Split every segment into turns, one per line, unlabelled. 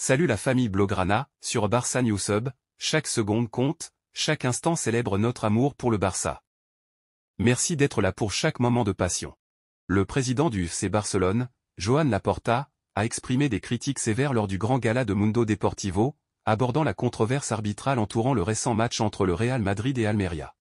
Salut la famille Blaugrana, sur Barça Newsub, chaque seconde compte, chaque instant célèbre notre amour pour le Barça. Merci d'être là pour chaque moment de passion. Le président du FC Barcelone, Joan Laporta, a exprimé des critiques sévères lors du grand gala de Mundo Deportivo, abordant la controverse arbitrale entourant le récent match entre le Real Madrid et Almeria.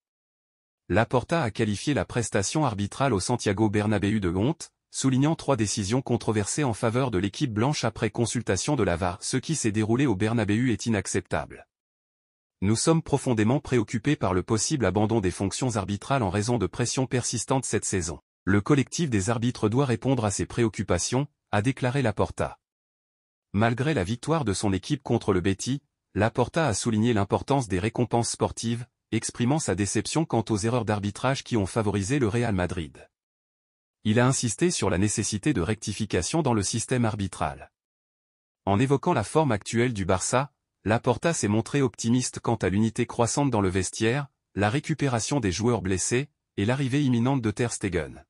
Laporta a qualifié la prestation arbitrale au Santiago Bernabéu de honte, soulignant 3 décisions controversées en faveur de l'équipe blanche après consultation de la VAR. Ce qui s'est déroulé au Bernabéu est inacceptable. Nous sommes profondément préoccupés par le possible abandon des fonctions arbitrales en raison de pressions persistantes cette saison. Le collectif des arbitres doit répondre à ces préoccupations, a déclaré Laporta. Malgré la victoire de son équipe contre le Betis, Laporta a souligné l'importance des récompenses sportives, exprimant sa déception quant aux erreurs d'arbitrage qui ont favorisé le Real Madrid. Il a insisté sur la nécessité de rectification dans le système arbitral. En évoquant la forme actuelle du Barça, Laporta s'est montré optimiste quant à l'unité croissante dans le vestiaire, la récupération des joueurs blessés, et l'arrivée imminente de Ter Stegen.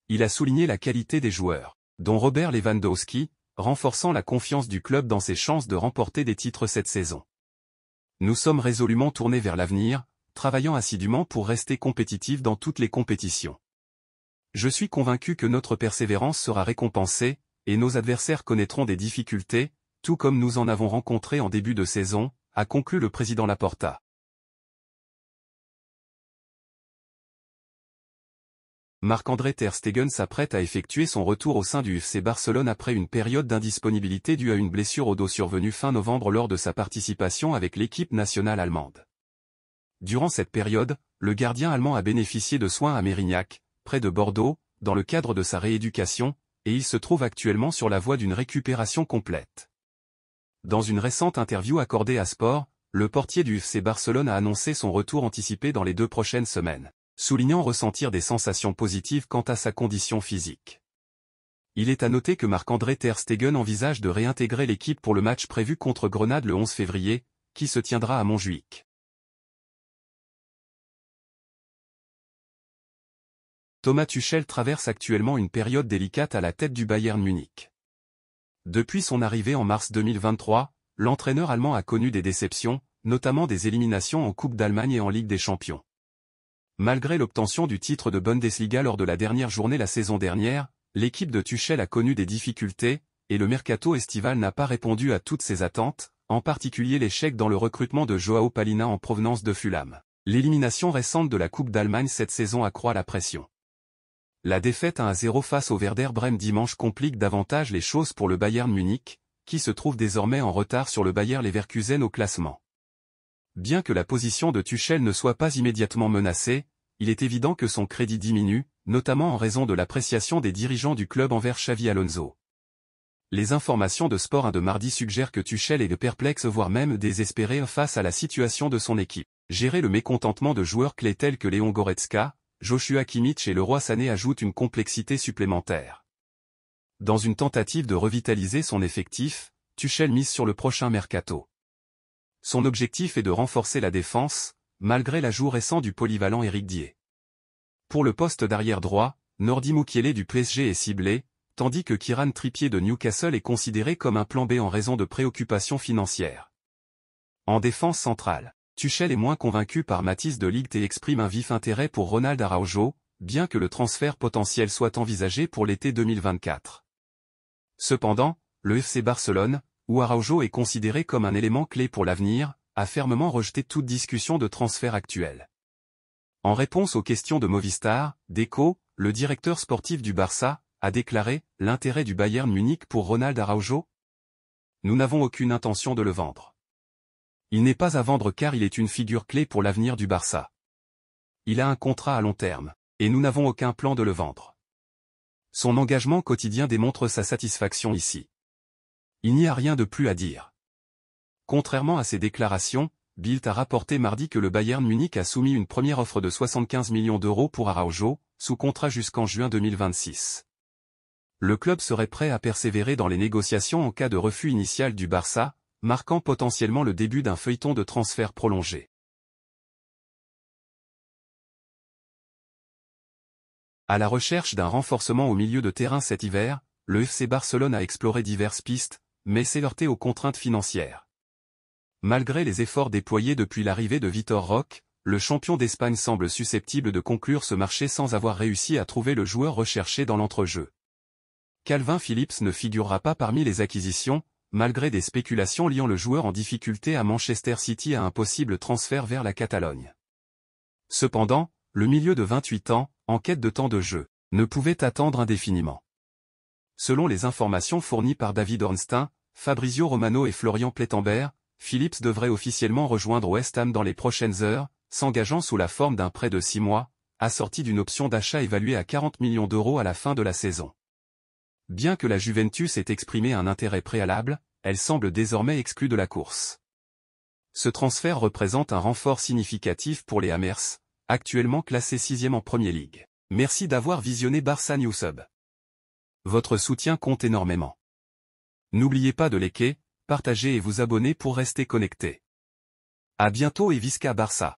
Il a souligné la qualité des joueurs, dont Robert Lewandowski, renforçant la confiance du club dans ses chances de remporter des titres cette saison. Nous sommes résolument tournés vers l'avenir, travaillant assidûment pour rester compétitifs dans toutes les compétitions. Je suis convaincu que notre persévérance sera récompensée, et nos adversaires connaîtront des difficultés, tout comme nous en avons rencontré en début de saison, a conclu le président Laporta. Marc-André Ter Stegen s'apprête à effectuer son retour au sein du FC Barcelone après une période d'indisponibilité due à une blessure au dos survenue fin novembre lors de sa participation avec l'équipe nationale allemande. Durant cette période, le gardien allemand a bénéficié de soins à Mérignac, près de Bordeaux, dans le cadre de sa rééducation, et il se trouve actuellement sur la voie d'une récupération complète. Dans une récente interview accordée à Sport, le portier du FC Barcelone a annoncé son retour anticipé dans les 2 prochaines semaines, soulignant ressentir des sensations positives quant à sa condition physique. Il est à noter que Marc-André Ter Stegen envisage de réintégrer l'équipe pour le match prévu contre Grenade le 11 février, qui se tiendra à Montjuïc. Thomas Tuchel traverse actuellement une période délicate à la tête du Bayern Munich. Depuis son arrivée en mars 2023, l'entraîneur allemand a connu des déceptions, notamment des éliminations en Coupe d'Allemagne et en Ligue des Champions. Malgré l'obtention du titre de Bundesliga lors de la dernière journée la saison dernière, l'équipe de Tuchel a connu des difficultés, et le mercato estival n'a pas répondu à toutes ses attentes, en particulier l'échec dans le recrutement de Joao Palhinha en provenance de Fulham. L'élimination récente de la Coupe d'Allemagne cette saison accroît la pression. La défaite 1-0 face au Werder Brême dimanche complique davantage les choses pour le Bayern Munich, qui se trouve désormais en retard sur le Bayer Leverkusen au classement. Bien que la position de Tuchel ne soit pas immédiatement menacée, il est évident que son crédit diminue, notamment en raison de l'appréciation des dirigeants du club envers Xavi Alonso. Les informations de Sport 1 de mardi suggèrent que Tuchel est perplexe voire même désespéré face à la situation de son équipe. Gérer le mécontentement de joueurs clés tels que Léon Goretzka, Joshua Kimmich et Leroy Sané ajoutent une complexité supplémentaire. Dans une tentative de revitaliser son effectif, Tuchel mise sur le prochain mercato. Son objectif est de renforcer la défense, malgré l'ajout récent du polyvalent Eric Dier. Pour le poste d'arrière droit, Nordi Mukiele du PSG est ciblé, tandis que Kieran Trippier de Newcastle est considéré comme un plan B en raison de préoccupations financières. En défense centrale, Tuchel est moins convaincu par Matthijs de Ligt et exprime un vif intérêt pour Ronald Araujo, bien que le transfert potentiel soit envisagé pour l'été 2024. Cependant, le FC Barcelone, où Araujo est considéré comme un élément clé pour l'avenir, a fermement rejeté toute discussion de transfert actuel. En réponse aux questions de Movistar, Deco, le directeur sportif du Barça, a déclaré « L'intérêt du Bayern Munich pour Ronald Araujo ? Nous n'avons aucune intention de le vendre. Il n'est pas à vendre car il est une figure clé pour l'avenir du Barça. Il a un contrat à long terme, et nous n'avons aucun plan de le vendre. Son engagement quotidien démontre sa satisfaction ici. Il n'y a rien de plus à dire. » Contrairement à ces déclarations, Bild a rapporté mardi que le Bayern Munich a soumis une première offre de 75 millions d'euros pour Araujo, sous contrat jusqu'en juin 2026. Le club serait prêt à persévérer dans les négociations en cas de refus initial du Barça, marquant potentiellement le début d'un feuilleton de transfert prolongé. À la recherche d'un renforcement au milieu de terrain cet hiver, le FC Barcelone a exploré diverses pistes, mais s'est heurté aux contraintes financières. Malgré les efforts déployés depuis l'arrivée de Vitor Roque, le champion d'Espagne semble susceptible de conclure ce marché sans avoir réussi à trouver le joueur recherché dans l'entrejeu. Calvin Phillips ne figurera pas parmi les acquisitions, malgré des spéculations liant le joueur en difficulté à Manchester City à un possible transfert vers la Catalogne. Cependant, le milieu de 28 ans, en quête de temps de jeu, ne pouvait attendre indéfiniment. Selon les informations fournies par David Ornstein, Fabrizio Romano et Florian Plettenberg, Phillips devrait officiellement rejoindre West Ham dans les prochaines heures, s'engageant sous la forme d'un prêt de 6 mois, assorti d'une option d'achat évaluée à 40 millions d'euros à la fin de la saison. Bien que la Juventus ait exprimé un intérêt préalable, elle semble désormais exclue de la course. Ce transfert représente un renfort significatif pour les Hammers, actuellement classés 6e en Premier League. Merci d'avoir visionné Barça Newsub. Votre soutien compte énormément. N'oubliez pas de liker, partager et vous abonner pour rester connecté. À bientôt et Visca Barça.